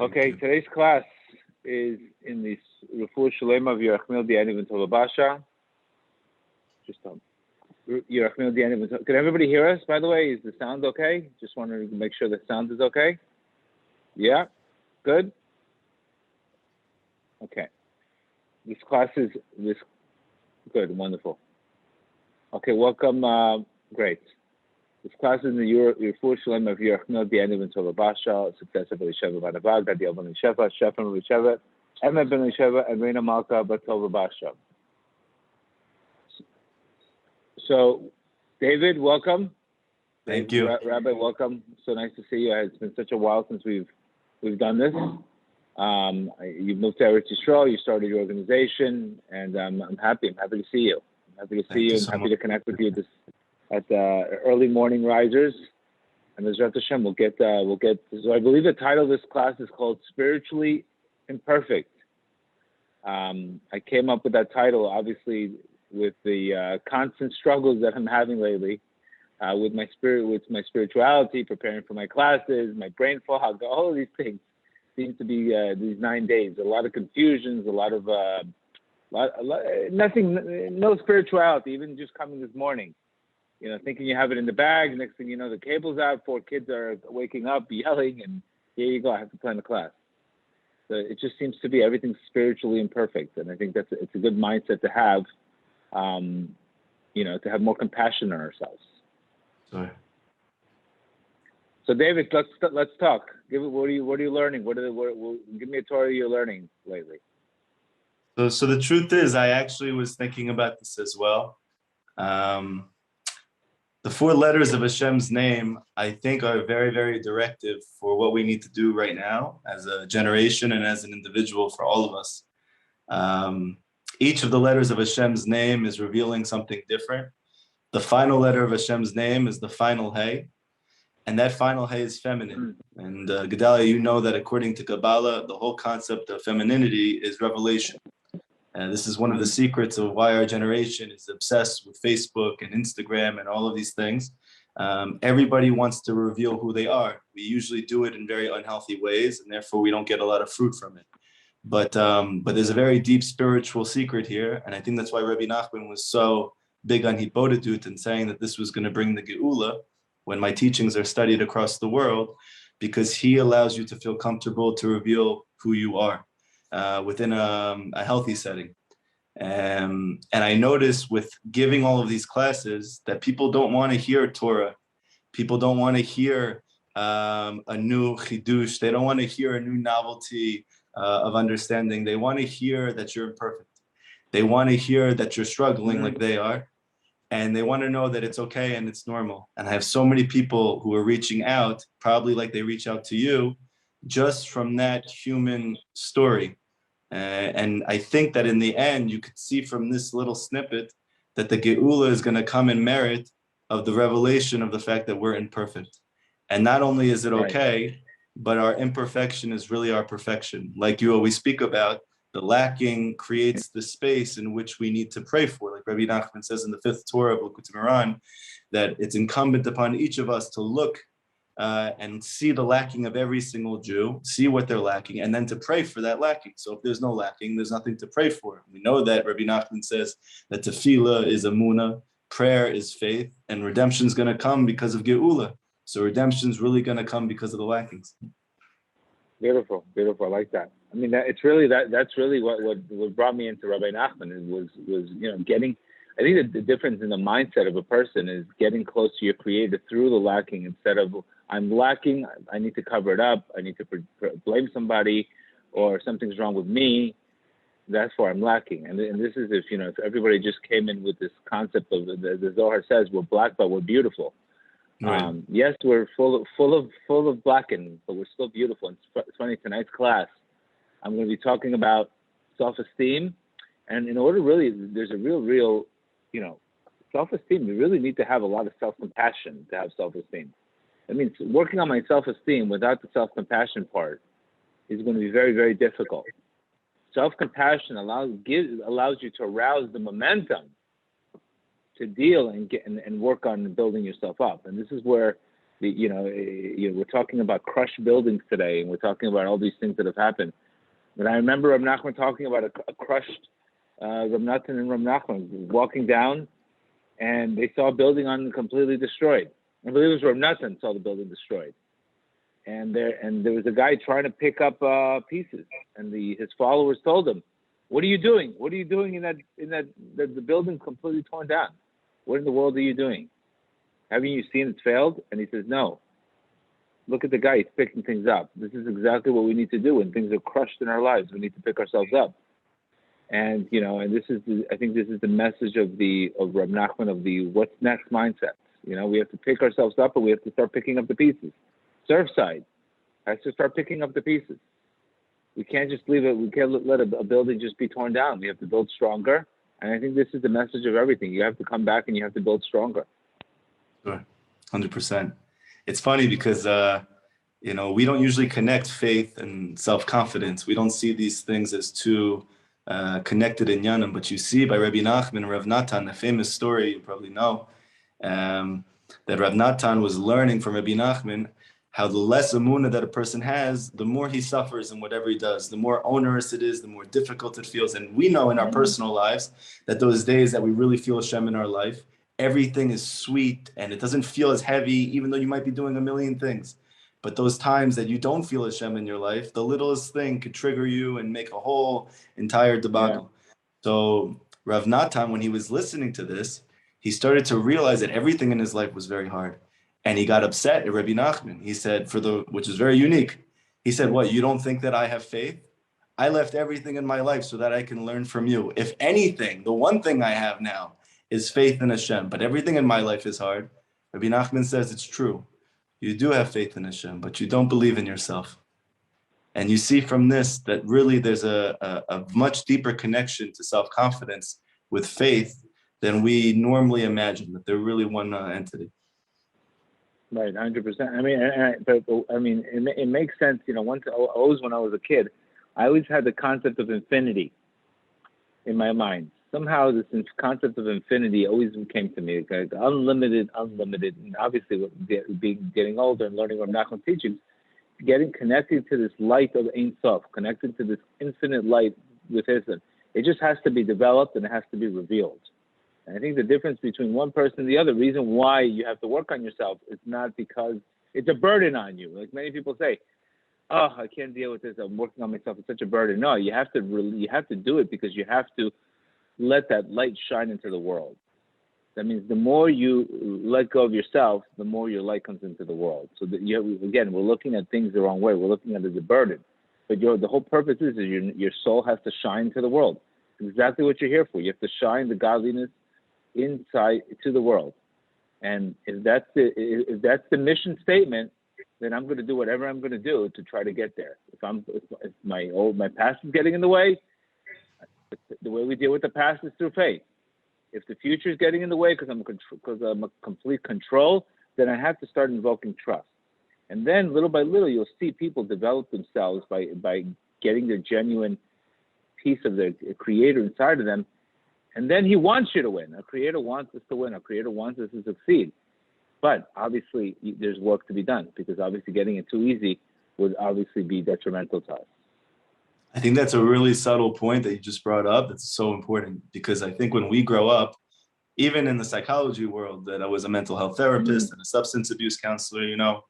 Okay, today's class is in the Refuah Shalema of Yerachmiel Dianiv and Tolabasha. Just Yerachmiel Dianiv and Can everybody hear us, by the way? Is the sound okay? Just wanted to make sure the sound is okay. Yeah? Good? Okay. This class is good, wonderful. Okay, welcome. Great. This class is in the Refuah Shalema of Yerachmiel Dianiv and Tolabasha, successor of Elisheva Banavag, Gedale Fenster, Shefan Elisheva, Emma ben Elisheva, and Reina Malka Batel Rabasha. So, David, welcome. Thank you. Rabbi, welcome. So nice to see you. It's been such a while since we've done this. You moved to Eretz Yisrael, you started your organization, and I'm happy. I'm happy to see you. I'm happy to see you and happy to connect with you at the early morning risers. And Bezrat Hashem, we'll get. So I believe the title of this class is called Spiritually Imperfect. I came up with that title, obviously, with the constant struggles that I'm having lately with my spirituality, preparing for my classes, my brain fog, all of these things seem to be these 9 days. A lot of confusions, a lot of nothing, no spirituality. Even just coming this morning, thinking you have it in the bag. Next thing you know, the cable's out. 4 kids are waking up, yelling, and here you go. I have to plan the class. So it just seems to be everything's spiritually imperfect, and I think it's a good mindset to have. To have more compassion on ourselves. Sorry. So David, let's talk. What are you learning? Give me a Torah you're learning lately. So the truth is, I actually was thinking about this as well. The 4 letters of Hashem's name, I think, are very, very directive for what we need to do right now as a generation and as an individual for all of us. Each of the letters of Hashem's name is revealing something different. The final letter of Hashem's name is the final Hey, and that final Hey is feminine. And Gedale, you know that according to Kabbalah, the whole concept of femininity is revelation. And this is one of the secrets of why our generation is obsessed with Facebook and Instagram and all of these things. Everybody wants to reveal who they are. We usually do it in very unhealthy ways, and therefore we don't get a lot of fruit from it. But there's a very deep spiritual secret here, and I think that's why Rabbi Nachman was so big on Hibodedut and saying that this was going to bring the Geula when my teachings are studied across the world, because he allows you to feel comfortable to reveal who you are within a healthy setting. And I notice with giving all of these classes that people don't want to hear Torah. People don't want to hear a new chidush. They don't want to hear a new novelty of understanding. They want to hear that you're imperfect. They want to hear that you're struggling like they are. And they want to know that it's okay and it's normal. And I have so many people who are reaching out, probably like they reach out to you, just from that human story. And I think that in the end, you could see from this little snippet that the Geula is going to come in merit of the revelation of the fact that we're imperfect. And not only is it okay, but our imperfection is really our perfection. Like you always speak about, the lacking creates the space in which we need to pray for. Like Rabbi Nachman says in the 5th Torah of Likutei Moharan, that it's incumbent upon each of us to look and see the lacking of every single Jew, see what they're lacking, and then to pray for that lacking. So if there's no lacking, there's nothing to pray for. We know that Rabbi Nachman says that tefillah is emunah, prayer is faith, and redemption is going to come because of Geula. So redemption is really going to come because of the lackings. Beautiful. I like that. I mean, it's really that's really what brought me into Rabbi Nachman was getting. I think the difference in the mindset of a person is getting close to your Creator through the lacking, instead of I'm lacking, I need to cover it up, I need to blame somebody, or something's wrong with me. That's why I'm lacking. And this is if everybody just came in with this concept of the Zohar says we're black but we're beautiful. Right. Yes, we're full of blackened, but we're still beautiful. And it's funny, tonight's class, I'm going to be talking about self-esteem. And in order there's a real, self-esteem. You really need to have a lot of self-compassion to have self-esteem. I mean, working on my self-esteem without the self-compassion part is going to be very, very difficult. Self-compassion allows you to arouse the momentum to deal and work on building yourself up. And this is where We're talking about crushed buildings today, and we're talking about all these things that have happened. But I remember Rab Nachman talking about a crushed Rab Natan and Rab Nachman walking down, and they saw a building completely destroyed. I believe it was Rab Natan saw the building destroyed, and there was a guy trying to pick up pieces, and his followers told him, "What are you doing? What are you doing in the building completely torn down? What in the world are you doing? Haven't you seen it's failed?" And he says, "No. Look at the guy, he's picking things up. This is exactly what we need to do when things are crushed in our lives. We need to pick ourselves up." And and I think this is the message of Rab Nachman, of the what's next mindset. We have to pick ourselves up, and we have to start picking up the pieces. Surfside has to start picking up the pieces. We can't just leave it. We can't let a building just be torn down. We have to build stronger. And I think this is the message of everything. You have to come back and you have to build stronger. Sure, 100%. It's funny because we don't usually connect faith and self-confidence. We don't see these things as two connected in Yanam, but you see by Rabbi Nachman and Rav Natan, the famous story you probably know, that Rav Natan was learning from Rabbi Nachman how the less emunah that a person has, the more he suffers in whatever he does, the more onerous it is, the more difficult it feels. And we know in our personal lives that those days that we really feel Hashem in our life, everything is sweet and it doesn't feel as heavy, even though you might be doing a million things. But those times that you don't feel Hashem in your life, the littlest thing could trigger you and make a whole entire debacle. Yeah. So Rav Natan, when he was listening to this, he started to realize that everything in his life was very hard. And he got upset at Rabbi Nachman. He said, which is very unique. He said, "What, you don't think that I have faith? I left everything in my life so that I can learn from you. If anything, the one thing I have now is faith in Hashem, but everything in my life is hard." Rabbi Nachman says it's true. You do have faith in Hashem, but you don't believe in yourself. And you see from this that really there's a much deeper connection to self-confidence with faith than we normally imagine, that they're really one entity. Right, 100%. It makes sense. Always when I was a kid, I always had the concept of infinity in my mind. Somehow this concept of infinity always came to me, like unlimited. And obviously, getting older and learning from Nachman's teachings, connecting to this light of Ein Sof, connecting to this infinite light with Hashem. It just has to be developed and it has to be revealed. And I think the difference between one person and the other, reason why you have to work on yourself is not because it's a burden on you. Like many people say, "Oh, I can't deal with this. I'm working on myself. It's such a burden." No, you have to do it because you have to let that light shine into the world. That means the more you let go of yourself, the more your light comes into the world. So that we're looking at things the wrong way. We're looking at it as a burden. But the whole purpose is your soul has to shine to the world. It's exactly what you're here for. You have to shine the godliness inside to the world. And if that's the mission statement, then I'm going to do whatever I'm going to do to try to get there. If my past is getting in the way we deal with the past is through faith. If the future is getting in the way because I'm a complete control, then I have to start invoking trust. And then little by little, you'll see people develop themselves by getting their genuine piece of their creator inside of them. And then he wants you to win. Our creator wants us to win. Our creator wants us to succeed. But obviously, there's work to be done because obviously getting it too easy would obviously be detrimental to us. I think that's a really subtle point that you just brought up. It's so important because I think when we grow up, even in the psychology world, that I was a mental health therapist and a substance abuse counselor,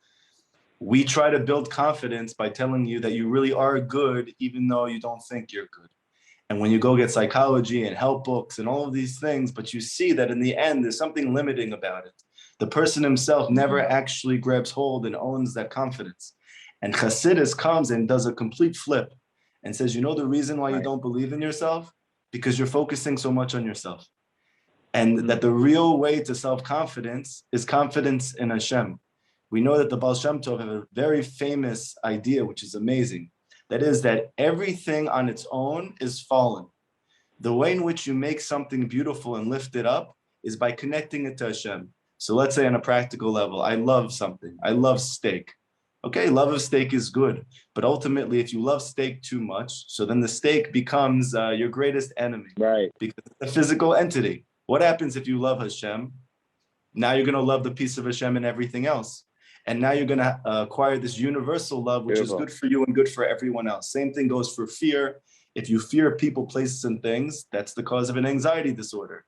we try to build confidence by telling you that you really are good, even though you don't think you're good. And when you go get psychology and help books and all of these things, but you see that in the end, there's something limiting about it. The person himself never actually grabs hold and owns that confidence. And Chassidus comes and does a complete flip and says, the reason why you don't believe in yourself? Because you're focusing so much on yourself. And that the real way to self-confidence is confidence in Hashem. We know that the Baal Shem Tov have a very famous idea, which is amazing. That is that everything on its own is fallen. The way in which you make something beautiful and lift it up is by connecting it to Hashem. So let's say on a practical level, I love something. I love steak. Okay, love of steak is good. But ultimately, if you love steak too much, so then the steak becomes your greatest enemy. Right. Because it's a physical entity. What happens if you love Hashem? Now you're going to love the piece of Hashem and everything else. And now you're going to acquire this universal love, which is good for you and good for everyone else. Same thing goes for fear. If you fear people, places, and things, that's the cause of an anxiety disorder.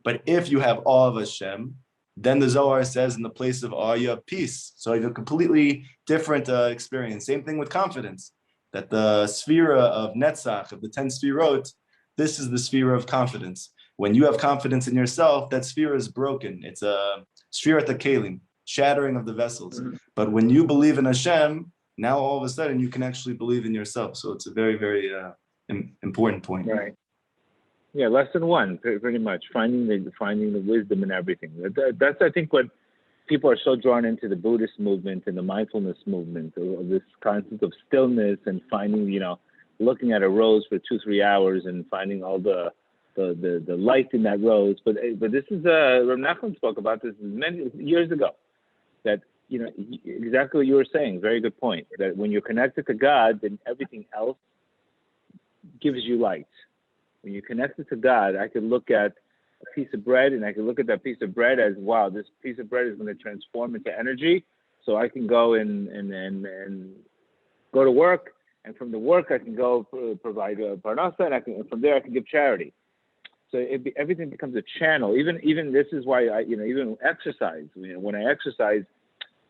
But if you have awe of Hashem, then the Zohar says in the place of awe, you have peace. So you have a completely different experience. Same thing with confidence, that the sphere of Netzach, of the 10 sphirot, this is the sphere of confidence. When you have confidence in yourself, that sphere is broken. It's a sphere at the kelim, shattering of the vessels. But when you believe in Hashem, now all of a sudden you can actually believe in yourself. So it's a very, very important point. Right. Yeah, lesson one, pretty much, finding the wisdom in everything. That's, I think, what people are so drawn into the Buddhist movement and the mindfulness movement, of this concept of stillness and finding, looking at a rose for 2-3 hours and finding all the light in that rose. But this is Rav Nachman spoke about this many years ago. That exactly what you were saying. Very good point. That when you're connected to God, then everything else gives you light. When you're connected to God, I could look at a piece of bread and I could look at that piece of bread as, wow, this piece of bread is going to transform into energy. So I can go and go to work, and from the work I can go provide parnasa, and from there I can give charity. So everything becomes a channel. Even this is why even exercise. When I exercise,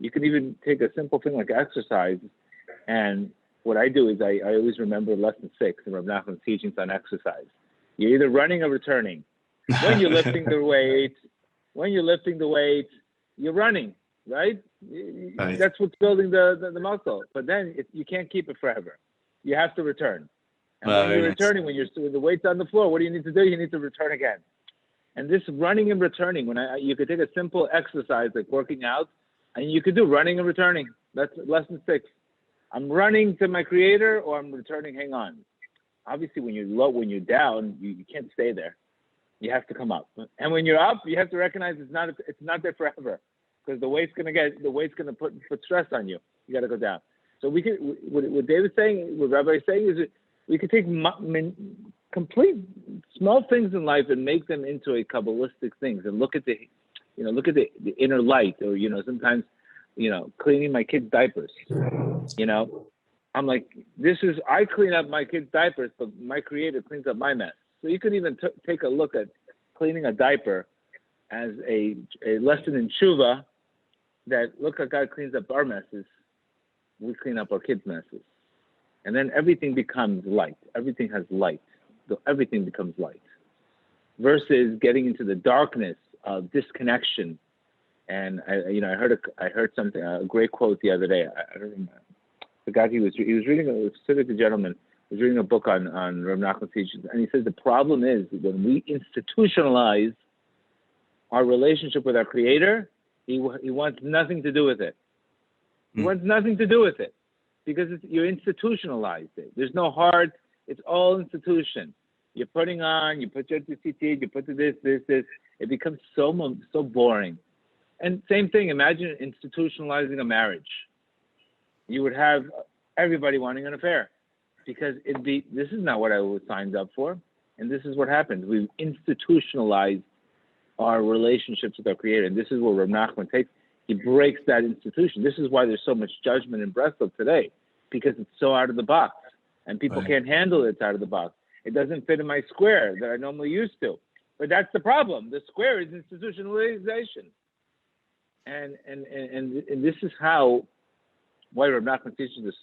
you can even take a simple thing like exercise, and what I do is I always remember lesson 6 in Rav Nachman's teachings on exercise. You're either running or returning. When you're lifting the weight, you're running, right? Right. That's what's building the muscle. But then you can't keep it forever. You have to return. And when you're returning, when the weight's on the floor, what do you need to do? You need to return again. And this running and returning, you could take a simple exercise like working out, and you could do running and returning. That's lesson 6. I'm running to my creator, or I'm returning, hang on. Obviously, when you're low, when you're down, you can't stay there. You have to come up. And when you're up, you have to recognize it's not there forever, because the weight's gonna put stress on you. You got to go down. So what David's saying, what Rabbi is saying is that we could take complete small things in life and make them into a Kabbalistic things, and look at the inner light, or sometimes cleaning my kids' diapers. I'm like, I clean up my kids' diapers, but my creator cleans up my mess. So you could even take a look at cleaning a diaper as a lesson in tshuva, that look how God cleans up our messes, we clean up our kids' messes. And then everything becomes light. Everything has light. Everything becomes light. Versus getting into the darkness of disconnection. And I heard something, a great quote the other day. I don't remember. The guy he was reading, a specific gentleman was reading a book on Rav Nachman's teachings, and he says the problem is when we institutionalize our relationship with our Creator, he wants nothing to do with it. He wants nothing to do with it because you institutionalized it. There's no heart. It's all institution. You're putting on. You put your CT. You put the this. It becomes so boring. And same thing. Imagine institutionalizing a marriage. You would have everybody wanting an affair, because this is not what I was signed up for, and this is what happens. We've institutionalized our relationships with our Creator, and this is where Rav Nachman takes. He breaks that institution. This is why there's so much judgment in Breslov today, because it's so out of the box, and people can't handle it. It's out of the box. It doesn't fit in my square that I normally used to. But that's the problem. The square is institutionalization, and this is why Rav Nachman's teachings is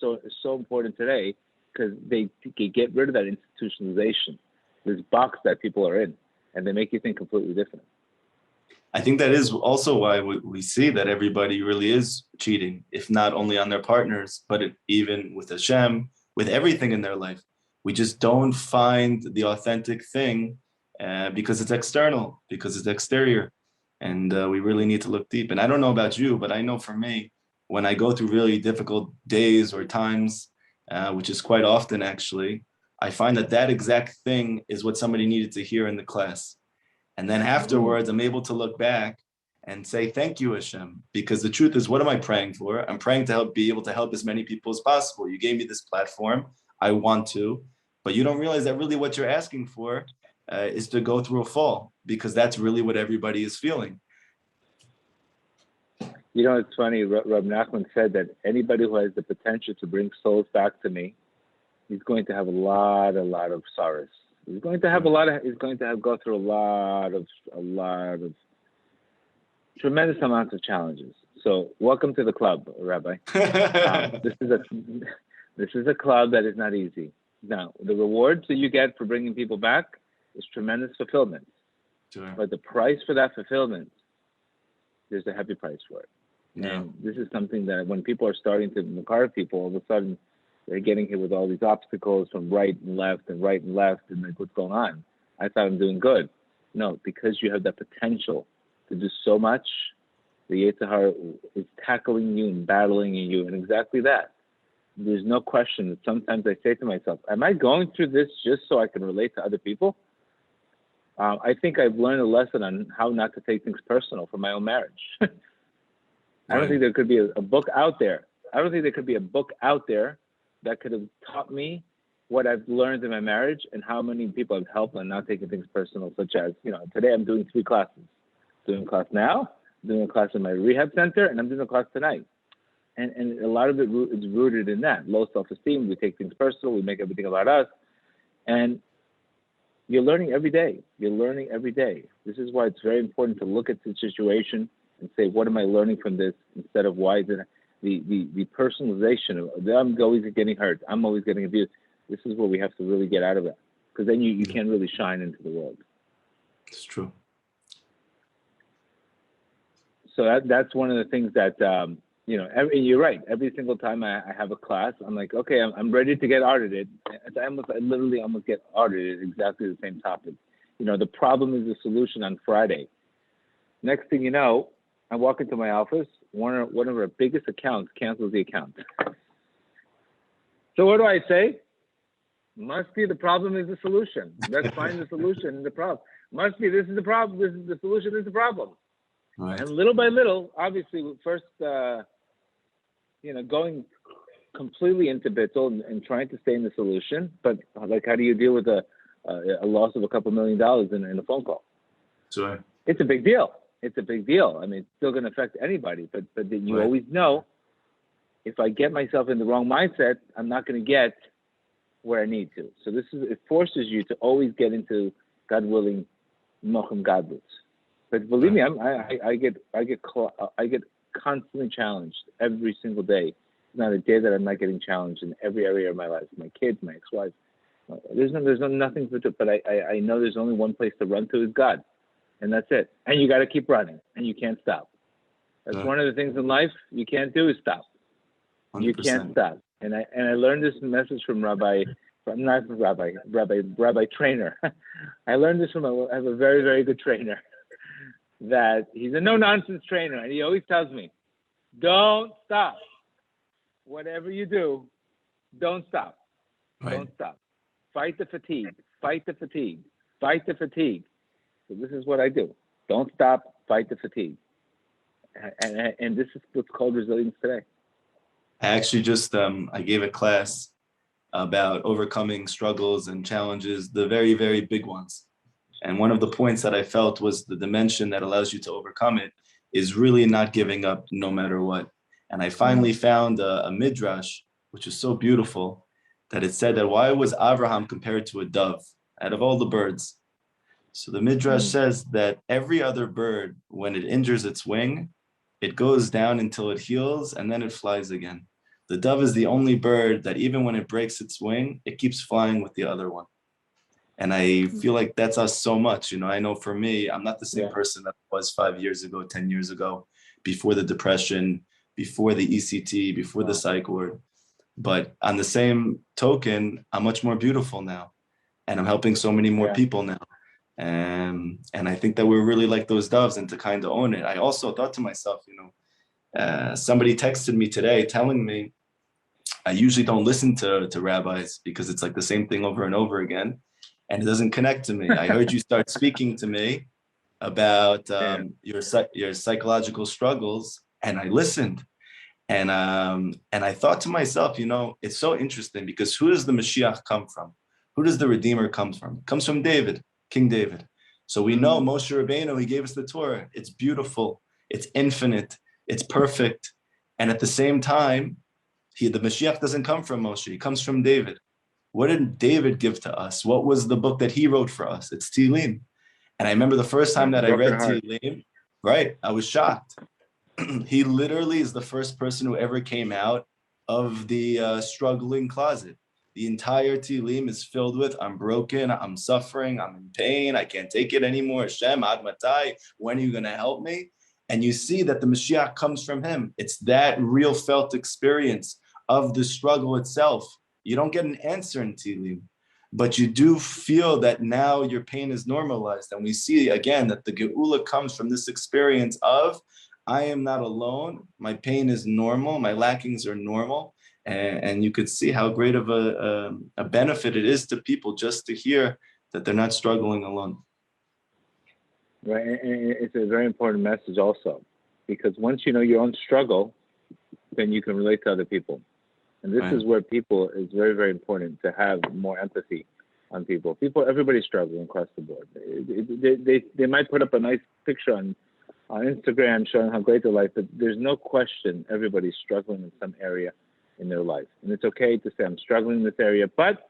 so important today, because they get rid of that institutionalization, this box that people are in, and they make you think completely different. I think that is also why we see that everybody really is cheating, if not only on their partners, but even with Hashem, with everything in their life. We just don't find the authentic thing because it's external, because it's exterior. And we really need to look deep. And I don't know about you, but I know for me, when I go through really difficult days or times, which is quite often actually, I find that exact thing is what somebody needed to hear in the class. And then afterwards, I'm able to look back and say, thank you, Hashem. Because the truth is, what am I praying for? I'm praying to be able to help as many people as possible. You gave me this platform. I want to. But you don't realize that really what you're asking for is to go through a fall, because that's really what everybody is feeling. You know, it's funny. Rab Nachman said that anybody who has the potential to bring souls back to me, he's going to have a lot of sorrows. He's going to have go through a lot of tremendous amounts of challenges. So welcome to the club, Rabbi. This is a club that is not easy. Now, the rewards that you get for bringing people back is tremendous fulfillment. Sure. But the price for that fulfillment, there's a heavy price for it. Yeah. And this is something that when people are starting to makar people, all of a sudden they're getting hit with all these obstacles from right and left, and like, what's going on? I thought I'm doing good. No, because you have that potential to do so much, the Yetzer Hara is tackling you and battling you, and exactly that. There's no question that sometimes I say to myself, am I going through this just so I can relate to other people? I think I've learned a lesson on how not to take things personal for my own marriage. I don't think there could be a book out there. I don't think there could be a book out there that could have taught me what I've learned in my marriage and how many people I've helped on not taking things personal, such as, today I'm doing 3 classes. Doing a class now, doing a class in my rehab center, and I'm doing a class tonight. And a lot of it is rooted in that. Low self-esteem, we take things personal, we make everything about us. And you're learning every day. You're learning every day. This is why it's very important to look at the situation and say, what am I learning from this, instead of why is it the personalization of, I'm always getting hurt, I'm always getting abused. This is where we have to really get out of that, because then you can't really shine into the world. It's true. So that's one of the things that, you're right. Every single time I have a class, I'm like, okay, I'm ready to get audited. I literally almost get audited exactly the same topic. The problem is the solution on Friday. Next thing you know, I walk into my office, one of our biggest accounts cancels the account. So what do I say? Must be the problem is the solution. Let's find the solution in the problem. Must be, this is the problem, this is the solution, this is the problem. Right. And little by little, obviously, first, going completely into bittul and trying to stay in the solution. But like, how do you deal with a loss of a couple $1 million in a phone call? Sure. It's a big deal. It's a big deal. I mean, it's still going to affect anybody. But then you always know, if I get myself in the wrong mindset, I'm not going to get where I need to. So it forces you to always get into, God willing, Mochem Gadlut. But believe me, I get constantly challenged every single day. There's not a day that I'm not getting challenged in every area of my life. My kids, my ex-wife. There's nothing to do. But I know there's only one place to run to is God, and that's it. And you got to keep running, and you can't stop. That's one of the things in life you can't do is stop. 100%. You can't stop. And I learned this message from Rabbi trainer. I learned this I have a very, very good trainer. That he's a no-nonsense trainer, and he always tells me, don't stop. Whatever you do, don't stop. Right. Don't stop. Fight the fatigue. Fight the fatigue. Fight the fatigue. So this is what I do. Don't stop. Fight the fatigue. And this is what's called resilience today. I actually just, I gave a class about overcoming struggles and challenges, the very, very big ones. And one of the points that I felt was the dimension that allows you to overcome it is really not giving up no matter what. And I finally found a midrash, which is so beautiful, that it said that why was Abraham compared to a dove out of all the birds? So the midrash says that every other bird, when it injures its wing, it goes down until it heals and then it flies again. The dove is the only bird that even when it breaks its wing, it keeps flying with the other one. And I feel like that's us so much. I know for me, I'm not the same person that I was 5 years ago, 10 years ago, before the depression, before the ECT, before the psych ward. But on the same token, I'm much more beautiful now. And I'm helping so many more people now. And I think that we're really like those doves, and to kind of own it. I also thought to myself, somebody texted me today telling me, I usually don't listen to rabbis because it's like the same thing over and over again. And it doesn't connect to me. I heard you start speaking to me about your psychological struggles, and I listened. And I thought to myself, it's so interesting, because who does the Mashiach come from? Who does the Redeemer come from? It comes from David, King David. So we know Moshe Rabbeinu, he gave us the Torah. It's beautiful. It's infinite. It's perfect. And at the same time, the Mashiach doesn't come from Moshe. He comes from David. What did David give to us? What was the book that he wrote for us? It's Tehillim. And I remember the first time that I read Tehillim, right? I was shocked. He literally is the first person who ever came out of the struggling closet. The entire Tehillim is filled with, I'm broken, I'm suffering, I'm in pain, I can't take it anymore. Hashem, Ad Matai, when are you going to help me? And you see that the Mashiach comes from him. It's that real felt experience of the struggle itself. You don't get an answer in Tehillim, but you do feel that now your pain is normalized. And we see again that the Geula comes from this experience of, I am not alone, my pain is normal, my lackings are normal. And you could see how great of a benefit it is to people just to hear that they're not struggling alone. Right, and it's a very important message also, because once you know your own struggle, then you can relate to other people. And this is where people, is very, very important to have more empathy on people. Everybody's struggling across the board. They might put up a nice picture on Instagram showing how great their life, but there's no question everybody's struggling in some area in their life. And it's okay to say, I'm struggling in this area, but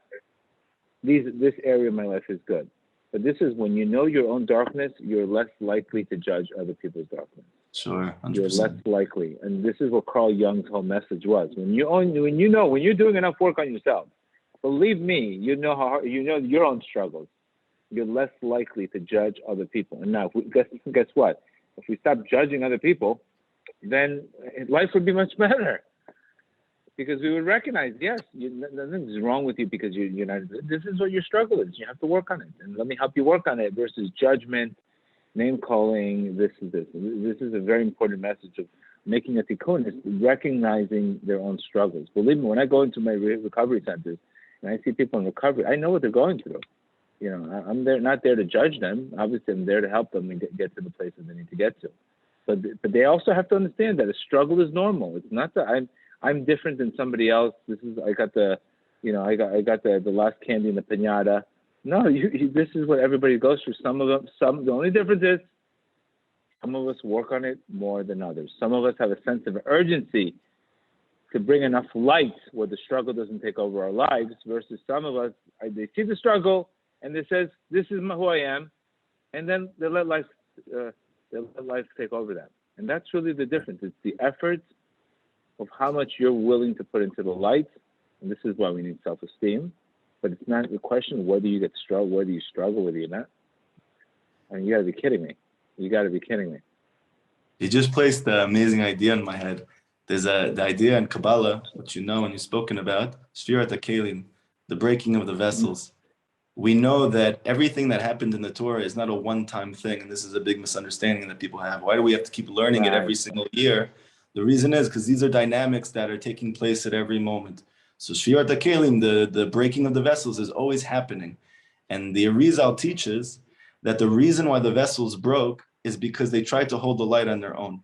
this area of my life is good. But this is when you know your own darkness, you're less likely to judge other people's darkness. Sure, 100%. You're less likely. And this is what Carl Jung's whole message was. When you're doing enough work on yourself, believe me, you know how hard, you know your own struggles. You're less likely to judge other people. And now, guess what? If we stop judging other people, then life would be much better. Because we would recognize, yes, nothing's wrong with you because you're not. This is what your struggle is. You have to work on it, and let me help you work on it. Versus judgment, name calling. This is a very important message of making a tikkun. Is recognizing their own struggles. Believe me, when I go into my recovery centers and I see people in recovery, I know what they're going through. You know, I'm not there to judge them. Obviously, I'm there to help them and get to the places they need to get to. But they also have to understand that a struggle is normal. It's not that I'm different than somebody else. I got the last candy in the piñata. No, this is what everybody goes through. The only difference is some of us work on it more than others. Some of us have a sense of urgency to bring enough light where the struggle doesn't take over our lives, versus some of us, they see the struggle and they says, this is who I am, and then they let life take over them. And that's really the difference. It's the effort of how much you're willing to put into the light, and this is why we need self-esteem. But it's not the question of whether you struggle, whether you're not. I mean, you got to be kidding me. You got to be kidding me. You just placed the amazing idea in my head. There's the idea in Kabbalah, which you know and you've spoken about, Shvirat HaKelim, the breaking of the vessels. We know that everything that happened in the Torah is not a one-time thing, and this is a big misunderstanding that people have. Why do we have to keep learning it every single year? The reason is because these are dynamics that are taking place at every moment. So Shvirat HaKelim, the breaking of the vessels, is always happening. And the Arizal teaches that the reason why the vessels broke is because they tried to hold the light on their own.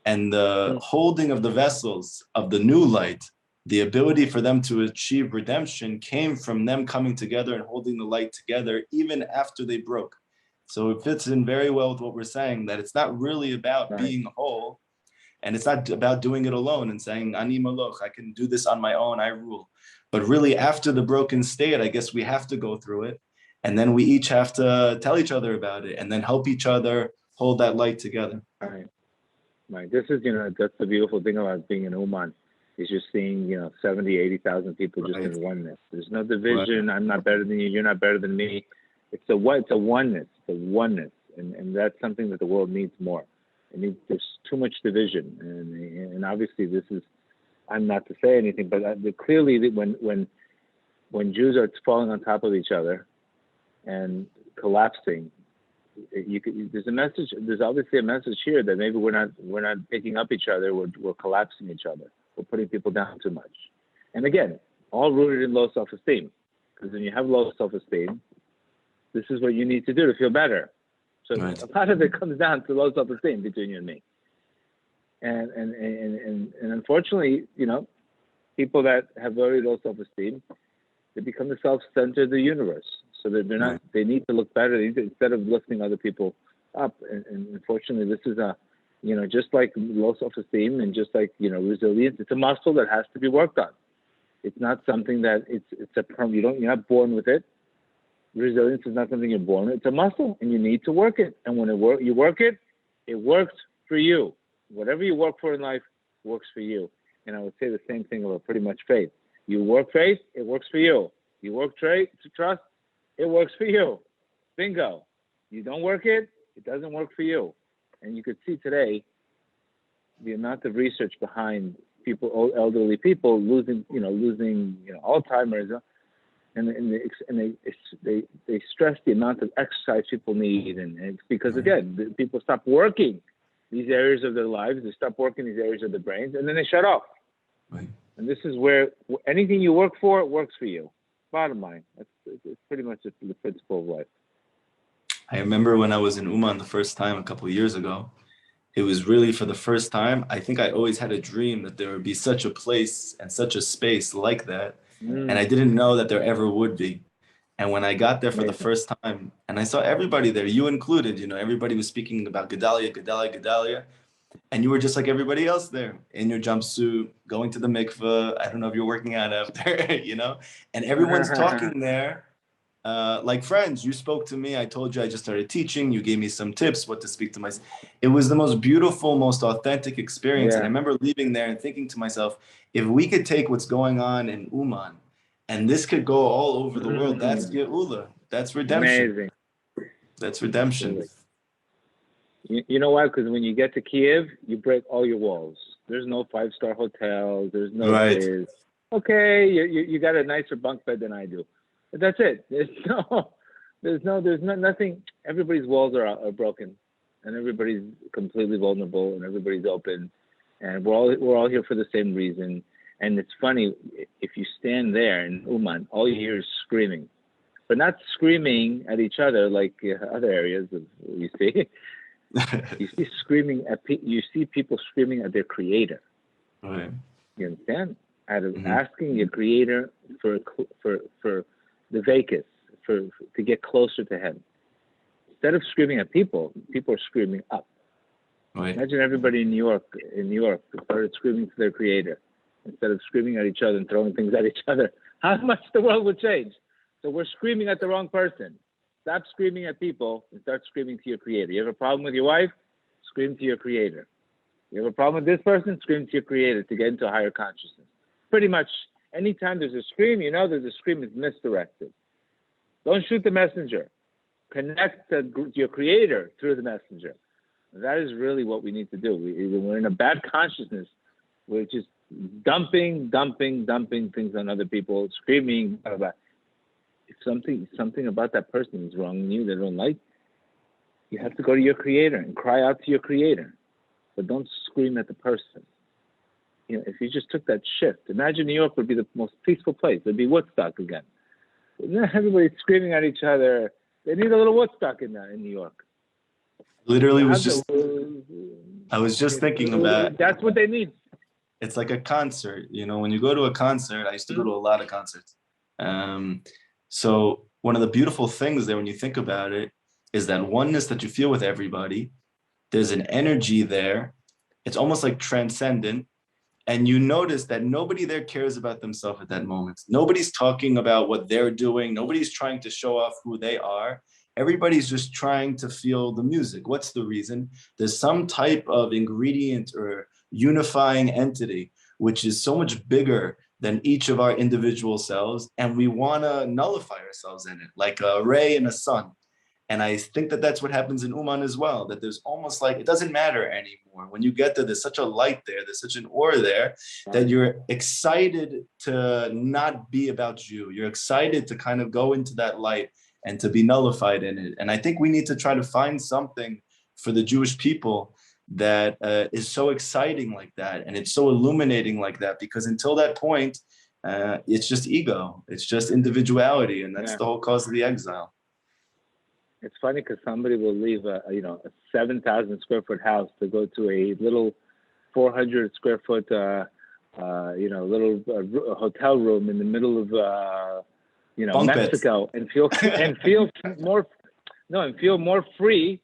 And the holding of the vessels of the new light, the ability for them to achieve redemption, came from them coming together and holding the light together even after they broke. So it fits in very well with what we're saying, that it's not really about being whole, and it's not about doing it alone and saying, Ani Maloch, I can do this on my own, I rule. But really, after the broken state, I guess we have to go through it. And then we each have to tell each other about it and then help each other hold that light together. Right. This is, that's the beautiful thing about being in Uman, is just seeing, 70, 80,000 people just in oneness. There's no division. I'm not better than you. You're not better than me. It's a oneness. It's a oneness. And that's something that the world needs more. There's too much division, and obviously this is. I'm not to say anything, but clearly when Jews are falling on top of each other and collapsing, there's a message. There's obviously a message here that maybe we're not picking up each other. We're collapsing each other. We're putting people down too much. And again, all rooted in low self-esteem. Because when you have low self-esteem, this is what you need to do to feel better. So a lot of it comes down to low self-esteem between you and me. And unfortunately, people that have very low self-esteem, they become the self-center of the universe. So that they're not. They need to look better. Instead of lifting other people up. And unfortunately, this is Just like low self-esteem and just like, resilience, it's a muscle that has to be worked on. It's not something that you're not born with it. Resilience is not something you're born with. It's a muscle, and you need to work it. And when you work it, it works for you. Whatever you work for in life works for you. And I would say the same thing about pretty much faith. You work faith, it works for you. You work trust, it works for you. Bingo. You don't work it, it doesn't work for you. And you could see today the amount of research behind people, elderly people losing Alzheimer's, and they stress the amount of exercise people need, and it's because again, people stop working these areas of their lives, they stop working these areas of their brains, and then they shut off. Right. And this is where anything you work for, it works for you. Bottom line, it's pretty much the principle of life. I remember when I was in Uman the first time a couple of years ago, it was really for the first time. I think I always had a dream that there would be such a place and such a space like that. And I didn't know that there ever would be. And when I got there for the first time, and I saw everybody there, you included, everybody was speaking about Gedale. And you were just like everybody else there, in your jumpsuit, going to the mikveh. I don't know if you're working out after, and everyone's talking there like friends. You spoke to me. I told you I just started teaching. You gave me some tips, what to speak to myself. It was the most beautiful, most authentic experience. And I remember leaving there and thinking to myself, if we could take what's going on in Uman and this could go all over the world, that's Geula. That's redemption. Amazing. That's redemption. You know why? Because when you get to Kiev, you break all your walls. There's no 5-star hotels. There's no this. Okay, you got a nicer bunk bed than I do, but that's it. There's nothing. Everybody's walls are broken, and everybody's completely vulnerable, and everybody's open, and we're all here for the same reason. And it's funny, if you stand there in Uman, all you hear is screaming, but not screaming at each other like other areas of you see. You see people screaming at their creator. Right. You understand? Out of asking your creator for the vakus, to get closer to him. Instead of screaming at people are screaming up. Right. Imagine everybody in New York started screaming to their creator instead of screaming at each other and throwing things at each other. How much the world would change? So we're screaming at the wrong person. Stop screaming at people and start screaming to your creator. You have a problem with your wife? Scream to your creator. You have a problem with this person? Scream to your creator to get into a higher consciousness. Pretty much anytime there's a scream, that the scream is misdirected. Don't shoot the messenger. Connect to your creator through the messenger. That is really what we need to do. We're in a bad consciousness. We're just dumping things on other people, screaming, blah, blah. If something about that person is wrong in you, they don't like, you have to go to your creator and cry out to your creator. But don't scream at the person. If you just took that shift, imagine New York would be the most peaceful place. It'd be Woodstock again. Everybody's screaming at each other. They need a little Woodstock in New York. Literally I was just thinking about. That's what they need. It's like a concert. When you go to a concert, I used to go to a lot of concerts. So one of the beautiful things there, when you think about it, is that oneness that you feel with everybody. There's an energy there. It's almost like transcendent. And you notice that nobody there cares about themselves at that moment. Nobody's talking about what they're doing. Nobody's trying to show off who they are. Everybody's just trying to feel the music. What's the reason? There's some type of ingredient or unifying entity, which is so much bigger than each of our individual selves. And we want to nullify ourselves in it, like a ray in a sun. And I think that that's what happens in Uman as well, that there's almost like, it doesn't matter anymore. When you get there, there's such a light there, there's such an aura there, that you're excited to not be about you. You're excited to kind of go into that light and to be nullified in it. And I think we need to try to find something for the Jewish people that is so exciting like that. And it's so illuminating like that, because until that point, it's just ego. It's just individuality. And that's the whole cause of the exile. It's funny because somebody will leave a 7,000 square foot house to go to a little 400 square foot little hotel room in the middle of Mexico and feel more free,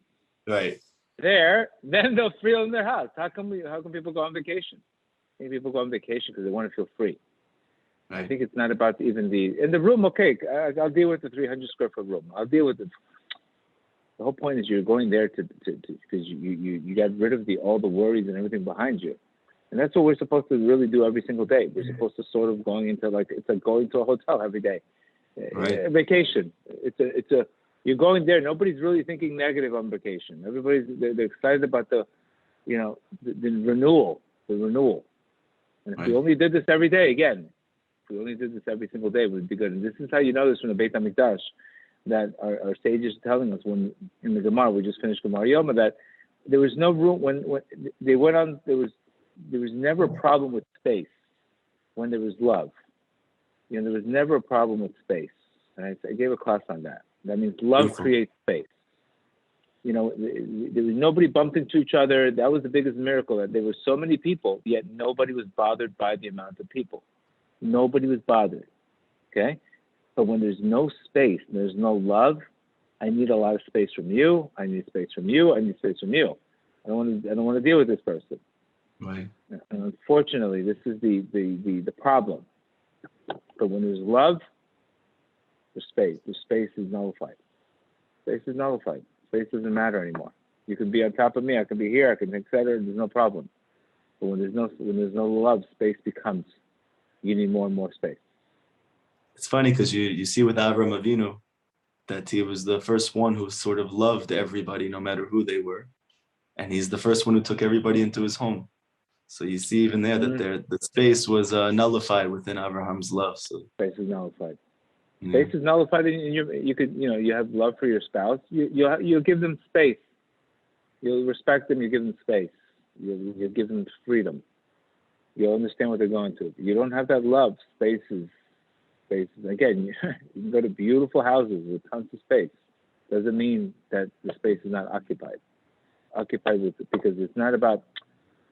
right, there, then they'll feel in their house. How come people go on vacation? I think people go on vacation because they want to feel free. Right. I think it's not about even in the room. Okay, I'll deal with the 300 square foot room. I'll deal with it. The whole point is you're going there to because you got rid of all the worries and everything behind you, and that's what we're supposed to really do every single day. We're supposed to sort of going into it's like going to a hotel every day, right. A vacation. You're going there. Nobody's really thinking negative on vacation. They're excited about the renewal, And if we only did this every day, again, if we only did this every single day, it would be good. And this is how you know this from the Beit HaMikdash, that our sages are telling us when in the Gemara, we just finished Gemara Yoma, that there was no room when they went on. There was never a problem with space when there was love. There was never a problem with space. And I gave a class on that. That means love creates space. There was nobody bumped into each other. That was the biggest miracle. That there were so many people, yet nobody was bothered by the amount of people. Nobody was bothered. Okay? But when there's no space, there's no love, I need a lot of space from you. I need space from you. I need space from you. I don't want to deal with this person. Right. And unfortunately, this is the problem. But when there's love, there's space. The space is nullified. Space is nullified. Space doesn't matter anymore. You can be on top of me. I can be here. I can etc. There's no problem. But when there's no love, space becomes. You need more and more space. It's funny because you see with Avram Avinu that he was the first one who sort of loved everybody, no matter who they were, and he's the first one who took everybody into his home. So you see even there that the space was nullified within Abraham's love. So space is nullified. Space is nullified, and you have love for your spouse. You'll give them space. You'll respect them. You give them space. You give them freedom. You'll understand what they're going through. You don't have that love. Spaces. Again, you can go to beautiful houses with tons of space. Doesn't mean that the space is not occupied. Because it's not about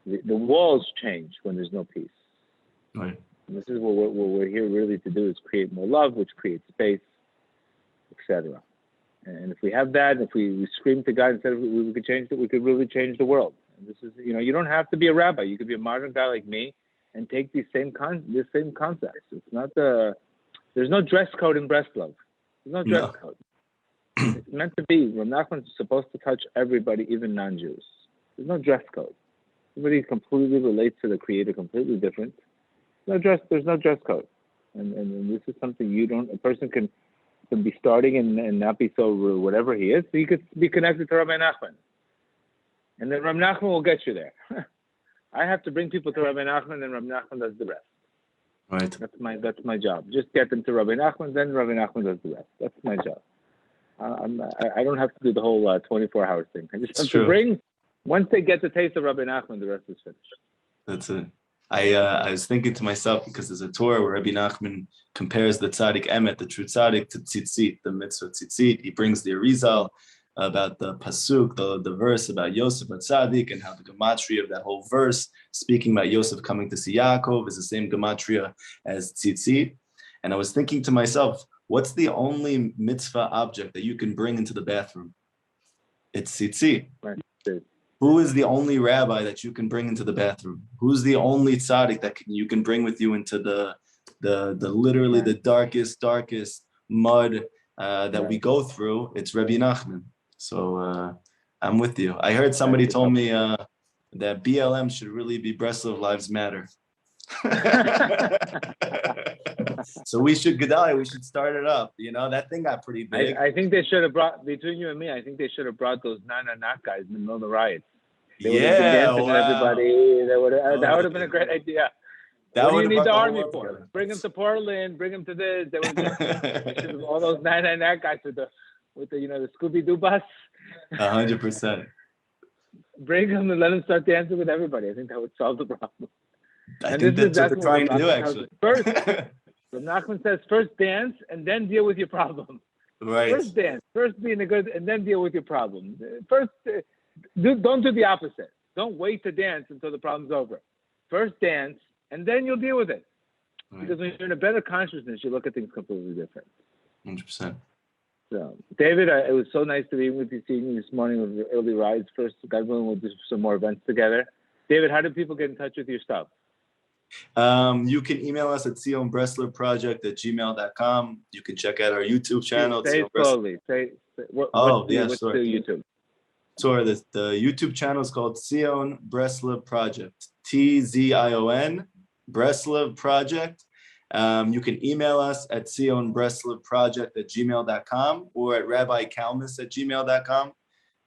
the walls change when there's no peace. Right. And this is what we're here really to do, is create more love, which creates space, etc. And if we have that, if we scream to God and said we could change it, we could really change the world. And this is, you don't have to be a rabbi. You could be a modern guy like me and take these same concepts. It's not there's no dress code in Breslov. There's no dress code. It's meant to be. Rav Nachman is supposed to touch everybody, even non-Jews. There's no dress code. Everybody completely relates to the Creator completely different. There's no dress code, and this is something a person can be starting and not be so whatever he is. So he could be connected to Rabbi Nachman, and then Rabbi Nachman will get you there. I have to bring people to Rabbi Nachman, and Rabbi Nachman does the rest. Right. That's my job. Just get them to Rabbi Nachman, then Rabbi Nachman does the rest. That's my job. I don't have to do the whole 24-hour thing. I just have to bring. Once they get the taste of Rabbi Nachman, the rest is finished. That's it. I was thinking to myself, because there's a Torah where Rabbi Nachman compares the tzaddik emet, the true tzaddik, to tzitzit, the mitzvah tzitzit. He brings the Arizal about the pasuk, the verse about Yosef at tzaddik, and how the gematria of that whole verse, speaking about Yosef coming to see Yaakov, is the same gematria as tzitzit. And I was thinking to myself, what's the only mitzvah object that you can bring into the bathroom? It's tzitzit. Right. Who is the only rabbi that you can bring into the bathroom? Who's the only tzaddik that you can bring with you into the literally the darkest mud that we go through? It's Rabbi Nachman. So I'm with you. I heard somebody told me that BLM should really be Breslov Lives Matter. So we should start it up. That thing got pretty big. I think they should have brought, between you and me, I think they should have brought those Nana guys in the middle of the riots. They would have been dancing with everybody. That would have been a great idea. What do you need the army for? Bring them to Portland. Bring them to this. They should have all those Nana guys with the Scooby-Doo bus. 100%. Bring them and let them start dancing with everybody. I think that would solve the problem. I think that's what they're trying to do, actually. First, Nachman says, first dance and then deal with your problem. Right. First dance, first be in a good, and then deal with your problem. First, don't do the opposite. Don't wait to dance until the problem's over. First dance, and then you'll deal with it. Right. Because when you're in a better consciousness, you look at things completely different. 100%. So, David, it was so nice to be with you, seeing you this morning with your early rides. First, God willing, we'll do some more events together. David, how do people get in touch with your stuff? You can email us at sionbreslerproject@gmail.com. You can check out our YouTube channel. Say it slowly. What's the YouTube? Sure. The YouTube channel is called Zion Breslev Project. TZION Breslev Project. You can email us at sionbreslevproject@gmail.com or at rabbikalmus@gmail.com.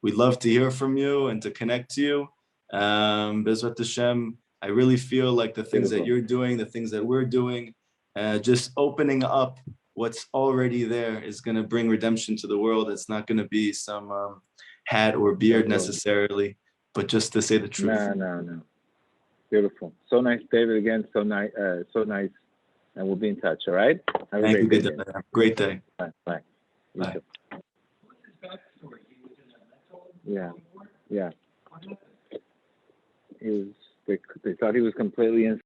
We'd love to hear from you and to connect to you. Bezrat Hashem, I really feel like the things that you're doing, the things that we're doing, just opening up what's already there is going to bring redemption to the world. It's not going to be some hat or beard necessarily, but just to say the truth. No. Beautiful. So nice, David, again. So nice. And we'll be in touch, all right? Thank you. Great day. Bye. Bye. Yeah. They thought he was completely